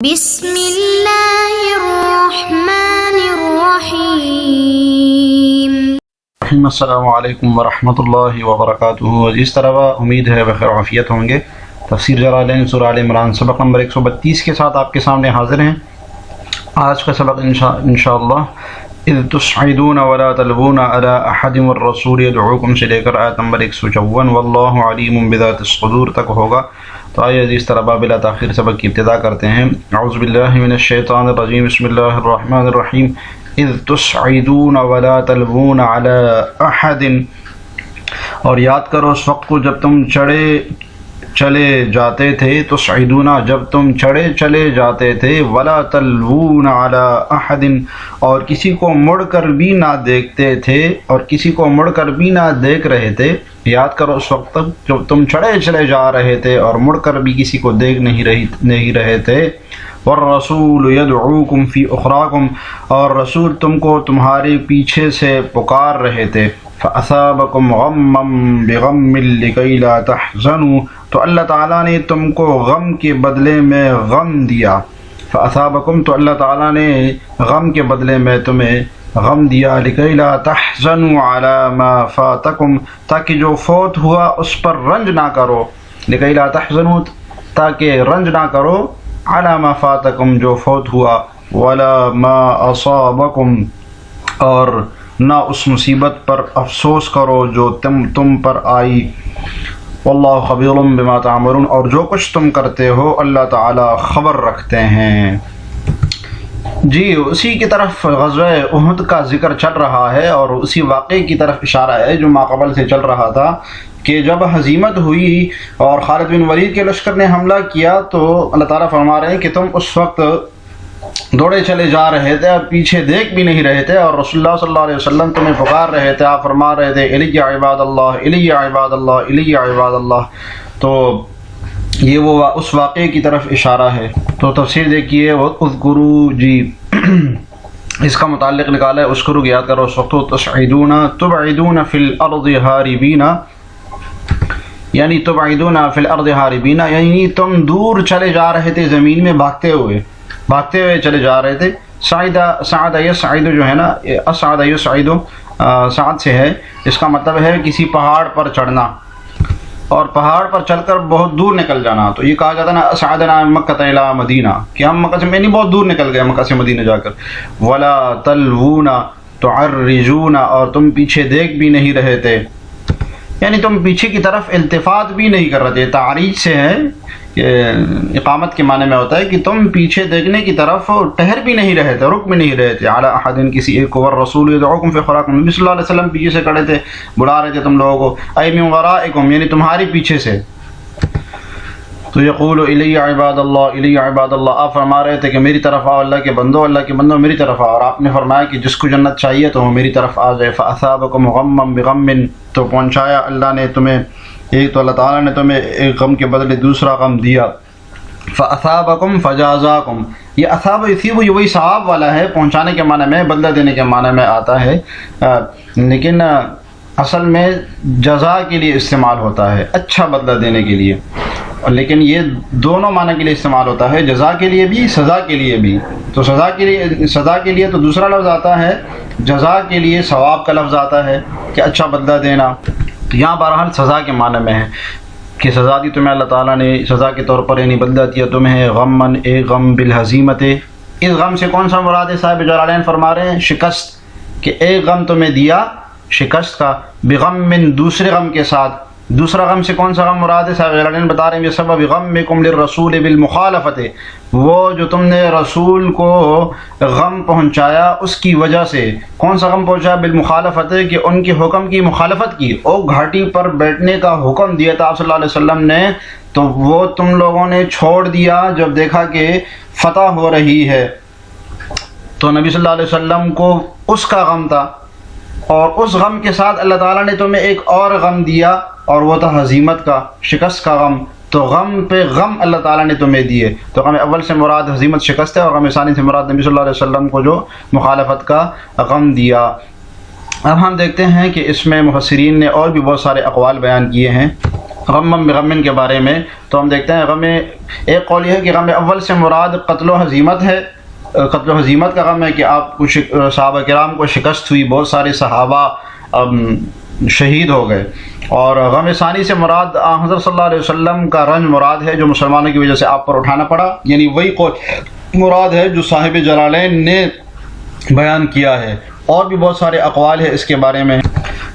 بسم اللہ الرحمن الرحیم۔ السلام علیکم ورحمۃ اللہ وبرکاتہ۔ عزیز طلبہ، امید ہے بخیر عافیت ہوں گے۔ تفسیر جلالین سورہ آل عمران سبق نمبر 132 کے ساتھ آپ کے سامنے حاضر ہیں۔ آج کا سبق انشاءاللہ اذ تصعدون ولا تلوون علی احد والرسول یدعوکم سے لے کر آیت نمبر 154 واللہ علیم بذات الصدور تک ہوگا۔ تو آئیے عزیز طلبہ بلا تاخیر سبق کی ابتدا کرتے ہیں۔ اعوذ باللہ من الشیطان الرجیم، بسم اللہ الرحمن الرحیم۔ اذ تصعدون ولا تلوون علی احد، اور یاد کرو اس وقت کو جب تم چلے جاتے تھے، تصعدون جب تم چلے جاتے تھے، ولا تلوون علی احد، اور کسی کو مڑ کر بھی نہ دیکھتے تھے اور کسی کو مڑ کر بھی نہ دیکھ رہے تھے۔ یاد کرو اس وقت تک جب تم چلے جا رہے تھے اور مڑ کر بھی کسی کو دیکھ نہیں رہے تھے۔ والرسول یدعوکم فی اخراکم، اور رسول تم کو تمہارے پیچھے سے پکار رہے تھے۔ فاصابکم غما بغم لکی لا تحزنوا، تو اللہ تعالیٰ نے تم کو غم کے بدلے میں غم دیا۔ فاصابکم، تو اللہ تعالیٰ نے غم کے بدلے میں تمہیں غم دیا۔ لکی لا تحزنوا علی ما فاتکم، تاکہ جو فوت ہوا اس پر رنج نہ کرو۔ لکی لا تحزنوا، تاکہ رنج نہ کرو، علی ما فاتکم، جو فوت ہوا، ولا ما اصابکم، اور نہ اس مصیبت پر افسوس کرو جو تم پر آئی۔ واللہ خبیر بما تعملون، اور جو کچھ تم کرتے ہو اللہ تعالی خبر رکھتے ہیں۔ جی، اسی کی طرف غزوہ احد کا ذکر چل رہا ہے اور اسی واقعے کی طرف اشارہ ہے جو ماقبل سے چل رہا تھا کہ جب ہزیمت ہوئی اور خالد بن ولید کے لشکر نے حملہ کیا تو اللہ تعالیٰ فرما رہے ہیں کہ تم اس وقت دوڑے چلے جا رہے تھے اور پیچھے دیکھ بھی نہیں رہے تھے، اور رسول اللہ صلی اللہ علیہ وسلم تمہیں پکار رہے تھے، آپ فرما رہے تھے الی عباد اللہ، الی عباد اللہ، الی عباد اللہ۔ تو یہ وہ اس واقعے کی طرف اشارہ ہے۔ تو تفسیر دیکھیے، اذکروا، جی اس کا متعلق نکالا ہے، اذکروا یاد کرو اس وقت، تصعدون تبعدون فی الارض ہاربین، یعنی تبعدون فی الارض ہاربین، یعنی تم دور چلے جا رہے تھے زمین میں بھاگتے ہوئے چلے جا رہے تھے۔ سعد یسعد جو ہے نا، اسعد یسعد سعد سے ہے، اس کا مطلب ہے کسی پہاڑ پر چڑھنا اور پہاڑ پر چل کر بہت دور نکل جانا۔ تو یہ کہا جاتا ہے نا اسعدنا مکہ الی مدینہ، کہ ہم مکہ سے بہت دور نکل گئے، مکہ سے مدینہ جا کر۔ ولا تلوون تعرجون، اور تم پیچھے دیکھ بھی نہیں رہے تھے، یعنی تم پیچھے کی طرف التفات بھی نہیں کر رہے تھے۔ تعریج سے ہے، اقامت کے معنی میں ہوتا ہے کہ تم پیچھے دیکھنے کی طرف ٹہر بھی نہیں رہے تھے، رک بھی نہیں رہے تھے۔ علی احد، کسی ایک کو، والرسول یدعوکم فی اخراکم، نبی صلی اللہ علیہ وسلم پیچھے سے کھڑے تھے، بلا رہے تھے تم لوگوں کو، ای من ورائکم، یعنی تمہاری پیچھے سے۔ تو یقول الی عباد اللہ، الی عباد اللہ، آپ فرما رہے تھے کہ میری طرف آؤ، اللہ کے بندو میری طرف آؤ، اور آپ نے فرمایا کہ جس کو جنت چاہیے تو وہ میری طرف آ جائے۔ فاصابکم غما بغم، تو پہنچایا اللہ نے تمہیں، ایک تو اللہ تعالیٰ نے تمہیں ایک غم کے بدلے دوسرا غم دیا۔ فاصابکم فجازاکم، یہ اصاب یصیب یہ وہی ثواب والا ہے، پہنچانے کے معنی میں، بدلہ دینے کے معنی میں آتا ہے، لیکن اصل میں جزا کے لیے استعمال ہوتا ہے، اچھا بدلہ دینے کے لیے، لیکن یہ دونوں معنی کے لیے استعمال ہوتا ہے، جزا کے لیے بھی، سزا کے لیے بھی۔ تو سزا کے لیے تو دوسرا لفظ آتا ہے، جزا کے لیے ثواب کا لفظ آتا ہے کہ اچھا بدلہ دینا۔ تو یہاں بہرحال سزا کے معنی میں ہے کہ سزا دی تمہیں اللہ تعالیٰ نے، سزا کے طور پر یعنی بدلہ دیا تمہیں، غمن، ایک غم، بالہزیمت، اس غم سے کون سا مراد ہے؟ صاحب جلالین فرما رہے ہیں شکست، کہ ایک غم تمہیں دیا شکست کا، بغم، دوسرے غم کے ساتھ۔ دوسرا غم سے کون سا غم مراد ہے؟ صاحب جلالین بتا رہے ہیں بسبب غمکم للرسول بالمخالفت، وہ جو تم نے رسول کو غم پہنچایا اس کی وجہ سے۔ کون سا غم پہنچایا؟ بالمخالفت، کہ ان کے حکم کی مخالفت کی، اور گھاٹی پر بیٹھنے کا حکم دیا تھا آپ صلی اللہ علیہ وسلم نے، تو وہ تم لوگوں نے چھوڑ دیا جب دیکھا کہ فتح ہو رہی ہے۔ تو نبی صلی اللہ علیہ وسلم کو اس کا غم تھا، اور اس غم کے ساتھ اللہ تعالیٰ نے تمہیں ایک اور غم دیا، اور وہ تھا ہزیمت کا، شکست کا غم۔ تو غم پہ غم اللہ تعالیٰ نے تمہیں دیے۔ تو غم اول سے مراد ہزیمت، شکست ہے، اور غم ثانی سے مراد نبی صلی اللہ علیہ وسلم کو جو مخالفت کا غم دیا۔ اب ہم دیکھتے ہیں کہ اس میں مفسرین نے اور بھی بہت سارے اقوال بیان کیے ہیں۔ غم بغم کے بارے میں، تو ہم دیکھتے ہیں غم ایک قول یہ ہے کہ غم اول سے مراد قتل و ہزیمت ہے، قتل و حزیمت کا غم ہے کہ آپ کو صحابہ کرام کو شکست ہوئی، بہت سارے صحابہ شہید ہو گئے. اور غم ثانی سے مراد حضرت صلی اللہ علیہ وسلم کا رنج مراد ہے جو مسلمانوں کی وجہ سے آپ پر اٹھانا پڑا، یعنی وہی قول مراد ہے جو صاحب جلالین نے بیان کیا ہے. اور بھی بہت سارے اقوال ہیں اس کے بارے میں،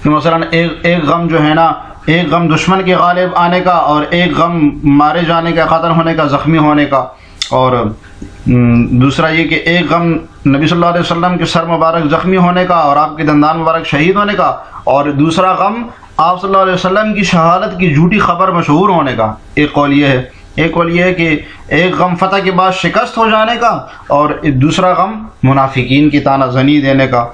مثلا ایک غم جو ہے نا، ایک غم دشمن کے غالب آنے کا، اور ایک غم مارے جانے کا، قتل ہونے کا، زخمی ہونے کا، اور دوسرا یہ کہ ایک غم نبی صلی اللہ علیہ وسلم کے سر مبارک زخمی ہونے کا اور آپ کے دندان مبارک شہید ہونے کا، اور دوسرا غم آپ صلی اللہ علیہ وسلم کی شہادت کی جھوٹی خبر مشہور ہونے کا. ایک قول یہ ہے. ایک قول یہ ہے کہ ایک غم فتح کے بعد شکست ہو جانے کا، اور دوسرا غم منافقین کی طعنہ زنی دینے کا.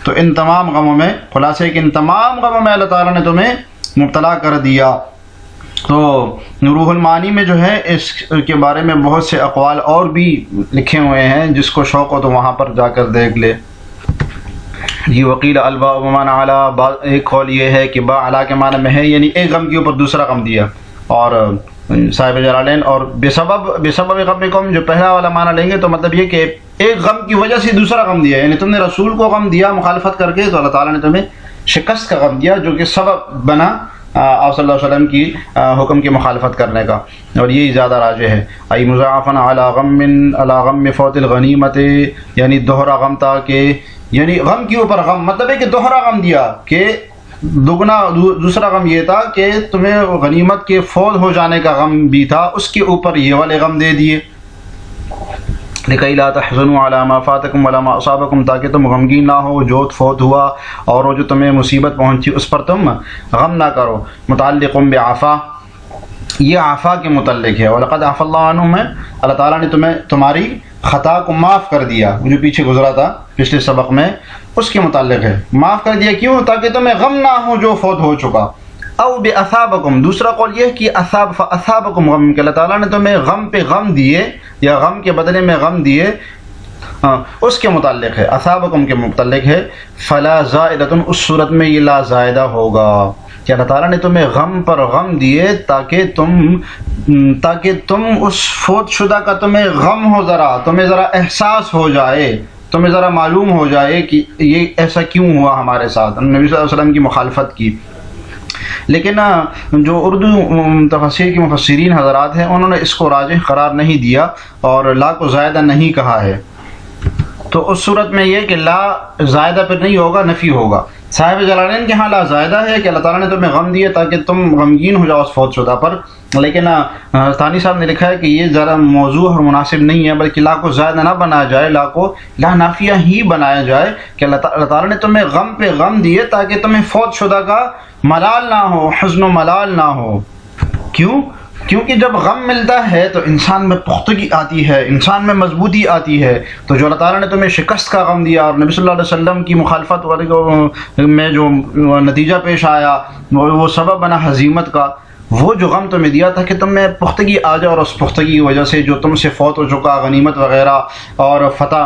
تو ان تمام غموں میں خلاصہ ہے کہ ان تمام غموں میں اللہ تعالیٰ نے تمہیں مبتلا کر دیا. تو روح المعانی میں جو ہے اس کے بارے میں بہت سے اقوال اور بھی لکھے ہوئے ہیں، جس کو شوق ہو تو وہاں پر جا کر دیکھ لے. جی وکیل البا بمعنی اعلیٰ، ایک قول یہ ہے کہ با اعلیٰ کے معنی میں ہے، یعنی ایک غم کے اوپر دوسرا غم دیا. اور صاحب جلالین اور بے سبب غم جو پہلا والا معنی لیں گے تو مطلب یہ کہ ایک غم کی وجہ سے دوسرا غم دیا، یعنی تم نے رسول کو غم دیا مخالفت کر کے، تو اللہ تعالیٰ نے تمہیں شکست کا غم دیا جو کہ سبب بنا آپ صلی اللہ علیہ وسلم کی حکم کی مخالفت کرنے کا. اور یہی زیادہ راجح ہے. ای مضاعفا علی غم فوت الغنیمت، یعنی دوہرا غم تھا کہ یعنی غم کے اوپر غم، مطلب ہے کہ دوہرا غم دیا کہ دگنا. دوسرا غم یہ تھا کہ تمہیں غنیمت کے فوت ہو جانے کا غم بھی تھا، اس کے اوپر یہ والے غم دے دیے. لِكَيْ لَا تَحْزَنُوا عَلَى مَا فَاتَكُمْ وَلَا مَا أَصَابَكُمْ، تاکہ تم غمگین نہ ہو جو فوت ہوا اور وہ جو تمہیں مصیبت پہنچی اس پر تم غم نہ کرو. متعلق بعفا، یہ عفا کے متعلق ہے. وَلَقَدْ عَفَا اللَّهُ عَنْهُمْ میں اللہ تعالیٰ نے تمہاری خطا کو معاف کر دیا، جو پیچھے گزرا تھا پچھلے سبق میں اس کے متعلق ہے. معاف کر دیا کیوں؟ تاکہ تمہیں غم نہ ہو جو فوت ہو چکا. او بأثابکم، دوسرا قول یہ کہ اثابکم غم، کہ اللہ تعالیٰ نے تمہیں غم پہ غم دیے یا غم کے بدلے میں غم دیے، اس کے متعلق ہے. اثابکم کے متعلق ہے. فلا زائدۃ، اس صورت میں یہ لا زائدہ ہوگا کہ اللہ تعالیٰ نے تمہیں غم پر غم دیے تاکہ تم اس فوت شدہ کا تمہیں غم ہو، تمہیں ذرا احساس ہو جائے، تمہیں ذرا معلوم ہو جائے کہ یہ ایسا کیوں ہوا ہمارے ساتھ، نبی صلی اللہ علیہ وسلم کی مخالفت کی. لیکن جو اردو تفسیر کے مفسرین حضرات ہیں انہوں نے اس کو راجح قرار نہیں دیا اور لا کو زائدہ نہیں کہا ہے. تو اس صورت میں یہ کہ لا زائدہ پر نہیں ہوگا، نفی ہوگا. صاحب جلالین کے ہاں لا زائدہ ہے کہ اللہ تعالیٰ نے تمہیں غم دیے تاکہ تم غمگین ہو جاؤ اس فوت شدہ پر. لیکن ثانی صاحب نے لکھا ہے کہ یہ ذرا موضوع اور مناسب نہیں ہے، بلکہ لا کو زائدہ نہ بنایا جائے، لا کو لا نافیہ ہی بنایا جائے کہ اللہ تعالیٰ نے تمہیں غم پہ غم دیے تاکہ تمہیں فوت شدہ کا ملال نہ ہو، حزن و ملال نہ ہو. کیوں؟ کیونکہ جب غم ملتا ہے تو انسان میں پختگی آتی ہے، انسان میں مضبوطی آتی ہے. تو جو اللہ تعالیٰ نے تمہیں شکست کا غم دیا اور نبی صلی اللہ علیہ وسلم کی مخالفت میں جو نتیجہ پیش آیا وہ سبب بنا ہزیمت کا، وہ جو غم تمہیں دیا تھا کہ تم میں پختگی آ جائے، اور اس پختگی کی وجہ سے جو تم سے فوت ہو چکا غنیمت وغیرہ اور فتح،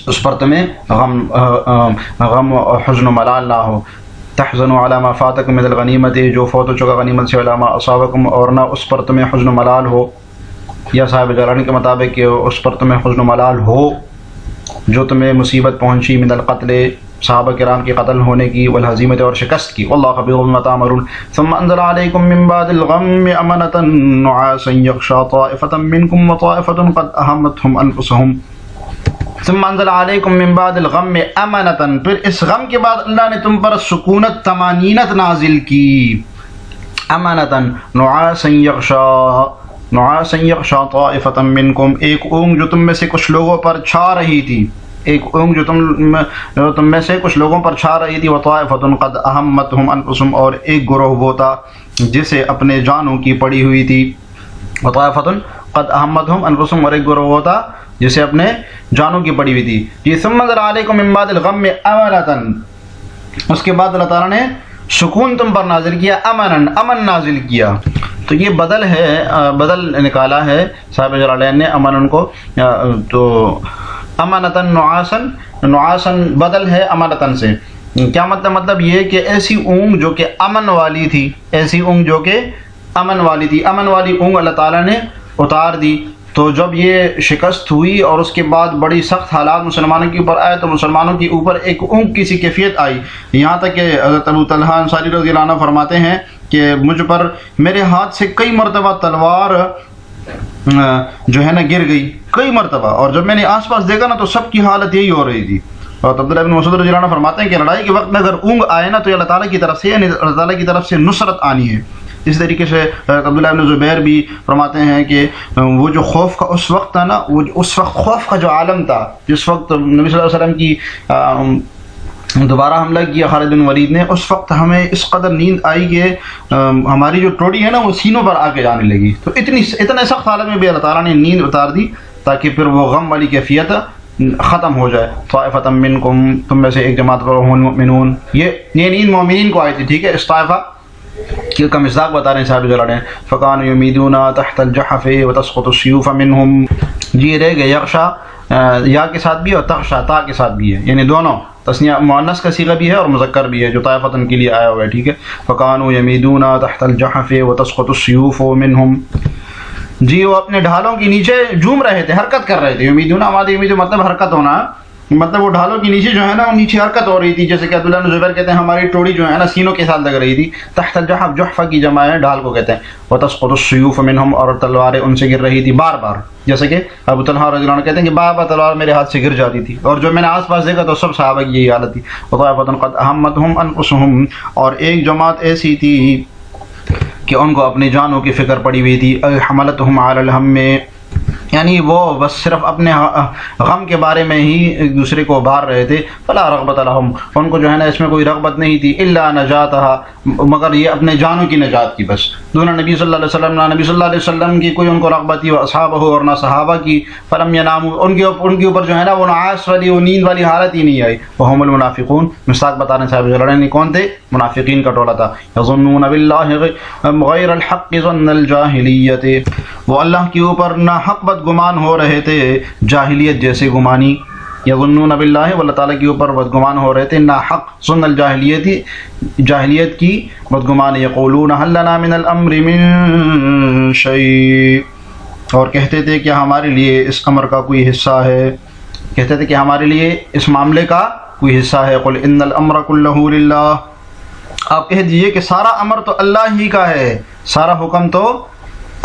اس پر تمہیں غم و حزن و ملال نہ ہو. تحزنوا علی ما فاتکم من الغنیمت، جو فوت ہو چکا غنیمت سے، علی ما اصابکم، اور نہ اس پر تمہیں حزن و ملال ہو، یا صاحب جلالین کے مطابق کہ اس پر تمہیں حزن و ملال ہو جو تمہیں مصیبت پہنچی، من القتل، صحابہ کرام کے قتل ہونے کی، والہزیمت، اور شکست کی. واللہ خبیر بما تعملون. ثم انزل علیکم من بعد الغم امنۃ نعاسا یغشی طائفۃ منکم وطائفۃ قد اہمتہم انفسہم. ثم انزل علیکم من بعد الغم امنۃ، پھر اس غم کے بعد اللہ نے تم پر سکونت، طمانینت نازل کی. امنۃ نعاسا یغشی طائفۃ منکم، ایک اونگ جو تم میں سے کچھ لوگوں پر چھا رہی تھی، ایک اونگ جو تم میں سے کچھ لوگوں پر چھا رہی تھی. وطائفۃ قد اہمتہم انفسہم، اور ایک گروہ وہ تھا جسے اپنے جانوں کی پڑی ہوئی تھی. وطائفۃ قد اہمتہم انفسہم، اور ایک گروہ وہ تھا جسے اپنے جانوں کی پڑی ہوئی تھی. یہ ثم انزل علیکم من بعد الغم امنۃ، اس کے بعد اللہ تعالیٰ نے سکون تم پر نازل کیا، امن نازل کیا. تو یہ بدل ہے، بدل نکالا ہے صاحب جلالین نے امن کو. تو امنۃ نعاسا بدل ہے امنۃ سے. کیا مطلب یہ کہ ایسی اونگ جو کہ امن والی تھی، ایسی اونگ جو کہ امن والی تھی، امن والی اونگ اللہ تعالیٰ نے اتار دی. تو جب یہ شکست ہوئی اور اس کے بعد بڑی سخت حالات مسلمانوں کے اوپر آئے تو مسلمانوں کے اوپر ایک اونگ کی سی کیفیت آئی، یہاں تک کہ حضرت ابو طلحہ انصاری رضی اللہ عنہ فرماتے ہیں کہ مجھ پر میرے ہاتھ سے کئی مرتبہ تلوار جو ہے نا گر گئی، کئی مرتبہ، اور جب میں نے آس پاس دیکھا نا تو سب کی حالت یہی ہو رہی تھی. اور عبداللہ بن مسعود رضی اللہ عنہ فرماتے ہیں کہ لڑائی کے وقت میں اگر اونگ آئے نا تو یہ اللہ تعالیٰ کی طرف سے، یعنی اللہ تعالیٰ کی طرف سے نصرت آنی ہے. اس طریقے سے عبداللہ بن زبیر بھی فرماتے ہیں کہ وہ جو خوف کا اس وقت تھا نا، وہ اس وقت خوف کا جو عالم تھا، جس وقت نبی صلی اللہ علیہ وسلم کی دوبارہ حملہ کیا خالد بن ولید نے، اس وقت ہمیں اس قدر نیند آئی کہ ہماری جو ٹوڑی ہے نا وہ سینوں پر آ کے جانے لگی. تو اتنے سخت حالت میں بھی اللہ تعالیٰ نے نیند اتار دی تاکہ پھر وہ غم والی کیفیت ختم ہو جائے. طائفۃ منکم، تم میں سے ایک جماعت پر هم المؤمنون، یہ نیند مومنین کو آئی تھی. ٹھیک ہے، اس طائفہ کا مصداق بتا رہے ہیں صاحب جلال نے، فَكَانُوا يُمِيدُونَ تَحْتَ الْجَحَفِ وَتَسْقُطُ السُّيُوفَ مِنْهُمْ. جی رہ گئے یغشا یا کے ساتھ بھی ہے اور تغشا تا کے ساتھ بھی ہے، یعنی دونوں تسنیہ مؤنث کا صیغہ بھی ہے اور مذکر بھی ہے جو طائفتن کے لیے آیا ہوا ہے. ٹھیک ہے، فَكَانُوا يَمِيدُونَ تَحْتَ الْجَحَفِ وَتَسْقُطُ السُّيُوفُ مِنْهُمْ. جی وہ اپنے ڈھالوں کے نیچے جھوم رہے تھے، حرکت کر رہے تھے. یمیدون آمادی امید مطلب حرکت ہونا، مطلب وہ ڈھالوں کے نیچے جو ہے نا وہ نیچے حرکت ہو رہی تھی. جیسے کہ عبداللہ بن زبیر کہتے ہیں ہماری ٹوڑی جو ہے نا سینوں کے ساتھ لگ رہی تھی. تحت الجحف، جحفہ کی جمع ہے ڈھال کو کہتے ہیں. وتسقط السيوف منهم، اور تلواریں ان سے گر رہی تھی بار بار. جیسے کہ ابو طلحہ رضی اللہ عنہ کہتے ہیں کہ بار بار تلوار میرے ہاتھ سے گر جاتی تھی، اور جو میں نے آس پاس دیکھا تو سب صحابہ کی یہی حالت تھی. وطائفۃ قد اهمتهم انفسهم، اور ایک جماعت ایسی تھی کہ ان کو اپنی جانوں کی فکر پڑی ہوئی تھی. حملتهم علی الهم، یعنی وہ بس صرف اپنے غم کے بارے میں ہی ایک دوسرے کو ابھار رہے تھے. فلا رغبت لهم، ان کو جو ہے نا اس میں کوئی رغبت نہیں تھی. الا نجاتها، مگر یہ اپنے جانوں کی نجات کی بس. دون نبی صلی اللہ علیہ وسلم، نہ نبی صلی اللہ علیہ وسلم کی کوئی ان کو رغبت تھی، واصحابہ، اور نہ صحابہ کی. فلم يناموا، ان کے اوپر جو ہے نا وہ نعاس والی، وہ نیند والی حالت ہی نہیں آئی. وهم المنافقون، مصداق بتا رہے ہیں صاحب جلالین کون تھے؟ منافقین کا ٹولہ تھا. یظنون باللہ غیر الحق ظن الجاہلیت، وہ اللہ کے اوپر نہ حق بد گمان ہو رہے تھے جاہلیت جیسے گمانی. یظنون باللہ، اللہ تعالیٰ کے اوپر بدگمان ہو رہے تھے نا حق، ظن الجاہلیت، جاہلیت کی بدگمان. یقولون هل لنا من الامر من شیء، اور کہتے تھے کہ ہمارے لیے اس امر کا کوئی حصہ ہے، کہتے تھے کہ ہمارے لیے اس معاملے کا کوئی حصہ ہے. قل ان الامر كله للہ، آپ کہہ دیجئے کہ سارا امر تو اللہ ہی کا ہے، سارا حکم تو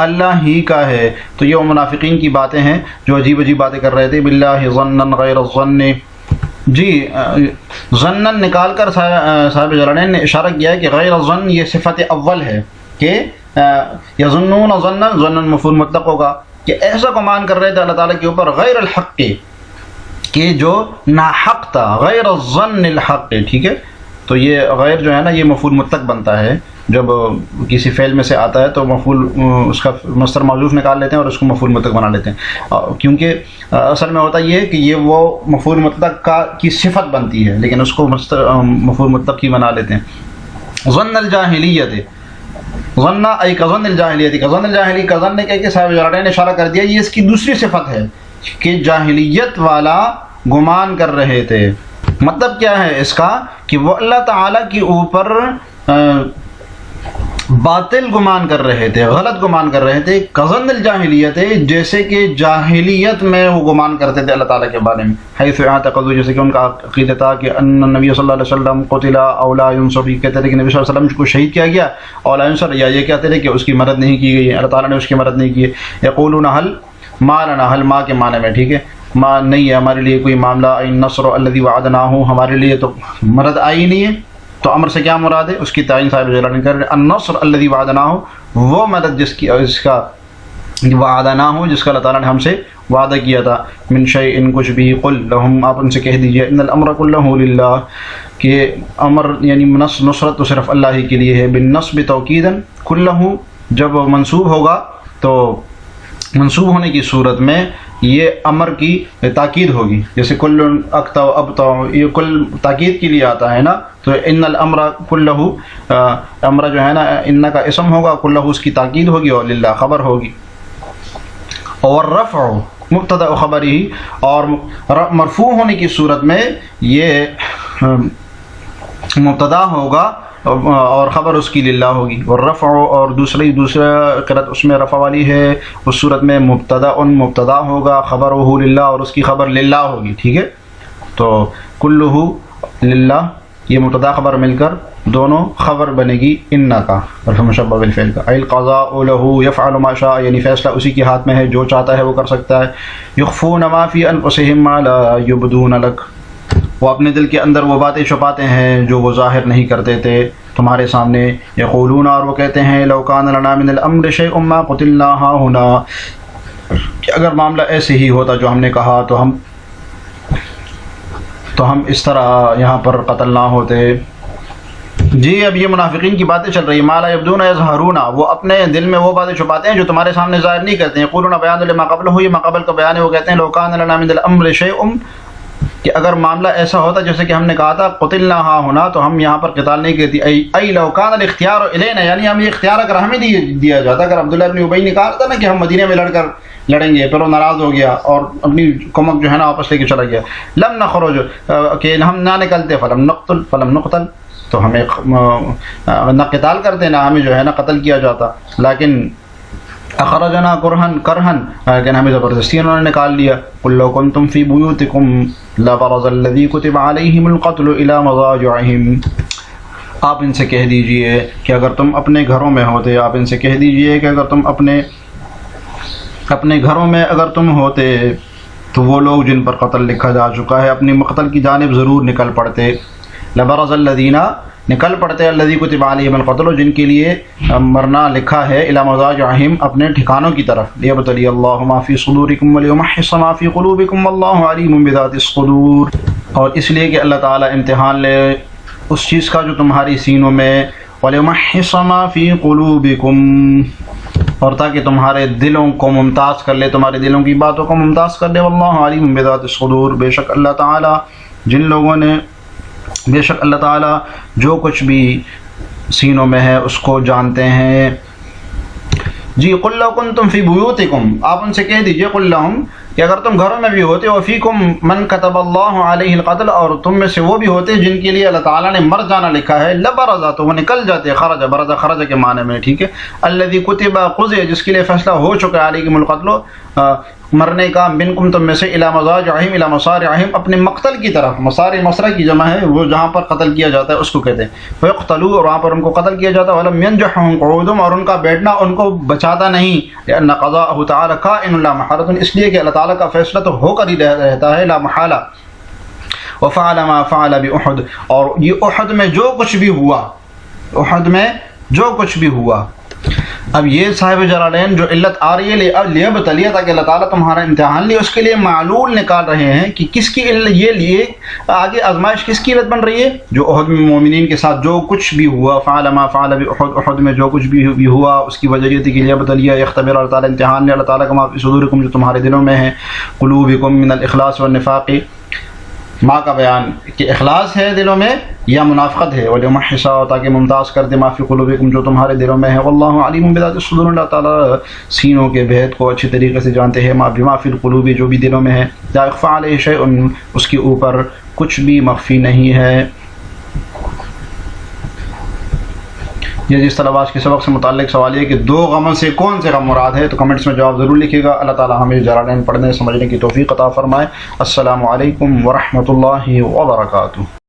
اللہ ہی کا ہے. تو یہ وہ منافقین کی باتیں ہیں جو عجیب عجیب باتیں کر رہے تھے. باللہ ظنا غیر الظن، جی ظنا نکال کر صاحب جلالین نے اشارہ کیا ہے کہ غیر الظن یہ صفت اول ہے کہ یظنون ظنا، ظنا مفعول مطلق ہوگا کہ ایسا گمان کر رہے تھے اللہ تعالیٰ کے اوپر غیر الحق کہ جو ناحق تھا، غیر الظن الحق. ٹھیک ہے، تو یہ غیر جو ہے نا یہ مفعول مطلق بنتا ہے جب کسی فعل میں سے آتا ہے تو مفعول اس کا مصدر محذوف نکال لیتے ہیں اور اس کو مفعول مطلق بنا لیتے ہیں. کیونکہ اصل میں ہوتا یہ ہے کہ یہ وہ مفعول مطلق کی صفت بنتی ہے لیکن اس کو مفعول مطلق کی بنا لیتے ہیں. ظن الجاہلیت، ظن ای کظن الجاہلیت، کظن الجاہلی، کظن نے کہہ کے صاحب جلالین نے اشارہ کر دیا یہ اس کی دوسری صفت ہے کہ جاہلیت والا گمان کر رہے تھے. مطلب کیا ہے اس کا کہ وہ اللہ تعالیٰ کے اوپر باطل گمان کر رہے تھے، غلط گمان کر رہے تھے. کظن الجاہلیت، جیسے کہ جاہلیت میں وہ گمان کرتے تھے اللہ تعالیٰ کے بارے میں. حیث اعتقدوا، جیسے کہ ان کا عقیدہ تھا کہ ان نبی صلی اللہ علیہ وسلم قتل او لا ينصر، کہتے تھے کہ نبی صلی اللہ علیہ وسلم کو شہید کیا گیا اور لا ينصر، یا یہ کہتے تھے کہ اس کی مدد نہیں کی گئی، اللہ تعالیٰ نے اس کی مدد نہیں کی ہے. یقولون حل ما لنا، حل ما کے معنی میں. ٹھیک ہے، ما نہیں ہے ہمارے لیے کوئی معاملہ. النصر الذي وعدناه، ہمارے لیے تو مدد آئی نہیں ہے. تو امر سے کیا مراد ہے؟ اس کی تعین صاحب جلالین کر رہے ہیں. النصر الذي وعدناه، وہ مدد جس کا وعدناه، جس کا اللہ تعالیٰ نے ہم سے وعدہ کیا تھا. من شیء، کچھ بھی. قل لهم، آپ ان سے کہہ دیجئے ان الامر كله للہ، کہ امر یعنی نصرت تو صرف اللہ ہی کے لیے ہے. بالنصب توکیدا، كله جب منصوب ہوگا تو منصوب ہونے کی صورت میں یہ امر کی تاکید ہوگی. جیسے کل اقتا ابتا، یہ کل تاکید کے لیے آتا ہے نا. تو ان الامر کلہ، امر جو ہے نا ان کا اسم ہوگا، کلہ اس کی تاکید ہوگی، اور للہ خبر ہوگی. اور رفع مبتدا خبر ہی، اور مرفوع ہونے کی صورت میں یہ مبتدا ہوگا اور خبر اس کی للہ ہوگی، اور رفع اور دوسرا قرأت اس میں رفع والی ہے، اس صورت میں مبتدا ہوگا خبرہ للہ اور اس کی خبر للہ ہوگی، ٹھیک ہے. تو کلہ للہ یہ مبتدا خبر مل کر دونوں خبر بنے گی ان کا رفع مشبہ بالفعل کا. القضاء لہ یفعل ما شاء، یعنی فیصلہ اسی کے ہاتھ میں ہے، جو چاہتا ہے وہ کر سکتا ہے. یخفون ما فی انفسہم ما لا یبدون لک، وہ اپنے دل کے اندر وہ باتیں چھپاتے ہیں جو وہ ظاہر نہیں کرتے تھے تمہارے سامنے. یقولون، اور وہ کہتے ہیں لو کان لنا من الامر شیء ما قتلنا ہاہنا، کہ اگر معاملہ ایسے ہی ہوتا جو ہم نے کہا تو ہم اس طرح یہاں پر قتل نہ ہوتے. جی اب یہ منافقین کی باتیں چل رہی ہیں. ما لا یبدون یظہرون، وہ اپنے دل میں وہ باتیں چھپاتے ہیں جو تمہارے سامنے ظاہر نہیں کرتے ہیں. یقولون بیان لما قبلہ، یہ ما قبل کا بیان ہے. وہ کہتے ہیں لو کان لنا من الامر شیء، کہ اگر معاملہ ایسا ہوتا جیسے کہ ہم نے کہا تھا قتلنا ہاں ہونا، تو ہم یہاں پر قتال نہیں کرتی. ای لو کان الاختیار الینا، یعنی ہم یہ اختیار اگر ہمیں دیا جاتا. اگر عبداللہ ابن ابی نے کہا تھا نا کہ ہم مدینے میں لڑیں گے، پھر وہ ناراض ہو گیا اور اپنی کمک جو ہے نا واپس لے کے چلا گیا. لم نخرج، کہ ہم نہ نکلتے. فلم نقتل، تو ہمیں نہ قتال کرتے، نہ ہمیں جو ہے نا قتل کیا جاتا. لیکن اخرجنا کرہن، لیکن ہمیں زبردستی انہوں نے نکال لیا. قل لو کنتم فی بیوتکم لبرز الذی کتب علیہم القتل الی مضاجعہم، آپ ان سے کہہ دیجئے کہ اگر تم اپنے گھروں میں ہوتے، آپ ان سے کہہ دیجئے کہ اگر تم اپنے گھروں میں اگر تم ہوتے تو وہ لوگ جن پر قتل لکھا جا چکا ہے اپنی مقتل کی جانب ضرور نکل پڑتے. لبرز الذین، نکل پڑتے الذی کتب علیہم القتل، جن کے لیے مرنا لکھا ہے، الی مضاجعہم، اپنے ٹھکانوں کی طرف. لیبتلی اللہ ما فی صدورکم ولیمحص ما فی قلوبکم واللہ علیم بذات الصدور، اور اس لیے کہ اللہ تعالی امتحان لے اس چیز کا جو تمہاری سینوں میں، ولیمحص ما فی قلوبکم، اور تاکہ تمہارے دلوں کو ممتاز کر لے، تمہارے دلوں کی باتوں کو ممتاز کر لے. واللہ علیم بذات الصدور، بے شک اللہ تعالی جو کچھ بھی سینوں میں ہے اس کو جانتے ہیں. جی قل لو کنتم فی بیوتکم، آپ ان سے کہہ دیجئے قل لہم کہ اگر تم گھروں میں بھی ہوتے، وفیکم من کتب اللہ علیہ القتل، اور تم میں سے وہ بھی ہوتے جن کے لیے اللہ تعالیٰ نے مر جانا لکھا ہے، لبرزا، تو وہ نکل جاتے. خرج، برزا خرج کے معنی میں، ٹھیک ہے. الذی کتب، قضی، جس کے لیے فیصلہ ہو چکا ہے، علیکم القتل، مرنے کا، منکم، تم میں سے، الی مضاجعہم، الی مصارعہم، اپنے مقتل کی طرف. مصارع مصرع کی جمع ہے، وہ جہاں پر قتل کیا جاتا ہے اس کو کہتے ہیں. فیقتلوا، اور وہاں پر ان کو قتل کیا جاتا ہے. ولم ینجحہم قعودہم، اور ان کا بیٹھنا ان کو بچاتا نہیں. لأن قضاءہ تعالی کائن لا محالۃ، اس لیے کہ اللہ تعالیٰ کا فیصلہ تو ہو کر ہی رہتا ہے، لا محالہ. وفعل ما فعل بأحد، اور یہ احد میں جو کچھ بھی ہوا، احد میں جو کچھ بھی ہوا. اب یہ صاحب جلالین جو علت آ رہی ہے لیبتلیہ، تاکہ اللہ تعالیٰ تمہارا امتحان لے، اس کے لیے معلول نکال رہے ہیں کہ کس کی علت، یہ لیے آگے آزمائش کس کی علت بن رہی ہے، جو احد میں مومنین کے ساتھ جو کچھ بھی ہوا. فعل ما فعل بأحد، احد میں جو کچھ بھی ہوا اس کی وجہ یہ تھی کہ لیبتلیہ یختبر، اللہ تعالیٰ امتحان لے اللہ تعالیٰ کا ما فی صدورکم، جو تمہارے دلوں میں ہے. قلوبکم من الاخلاص والنفاق، ماں کا بیان کہ اخلاص ہے دلوں میں یا منافقت ہے. ولیمحص، تاکہ ممتاز کر دے، ما فی قلوبکم، جو تمہارے دلوں میں ہے. واللہ علیم بذات الصدور، اللہ تعالیٰ سینوں کے بھید کو اچھی طریقے سے جانتے ہیں. بما فی القلوب، جو بھی دلوں میں ہے. لا یخفی علیہ شیء، اس کے اوپر کچھ بھی مخفی نہیں ہے. یہ جس طرح آج کے سبق سے متعلق سوال یہ کہ دو غموں سے کون سے غم مراد ہے، تو کمنٹس میں جواب ضرور لکھیے گا. اللہ تعالی ہمیں جلالین پڑھنے سمجھنے کی توفیق عطا فرمائے. السلام علیکم ورحمۃ اللہ وبرکاتہ.